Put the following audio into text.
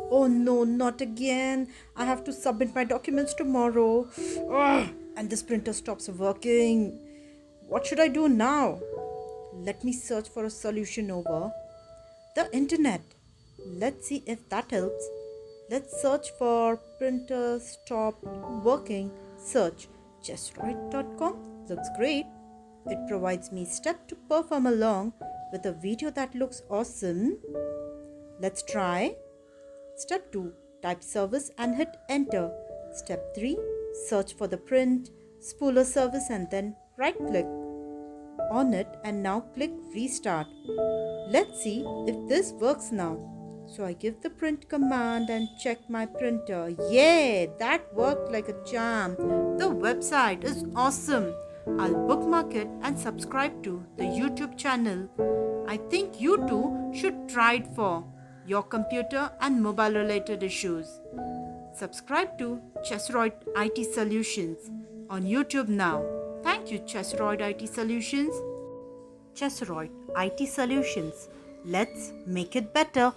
Oh no, not again. I have to submit my documents tomorrow. Ugh, and this printer stops working. What should I do now? Let me search for a solution over the internet. Let's see if that helps. Let's search for printer stop working. Search Chaseroid.com. Looks great. It provides me steps to perform along with a video that looks awesome. Let's try. Step 2. Type service and hit enter. Step 3. Search for the print spooler service and then right click on it and now click restart. Let's see if this works now. So I give the print command and check my printer. Yay, that worked like a charm. The website is awesome. I'll bookmark it and subscribe to the YouTube channel. I think you too should try it for your computer and mobile related issues. Subscribe to Chaseroid IT Solutions on YouTube now. Thank you, Chaseroid IT Solutions. Chaseroid IT Solutions. Let's make it better.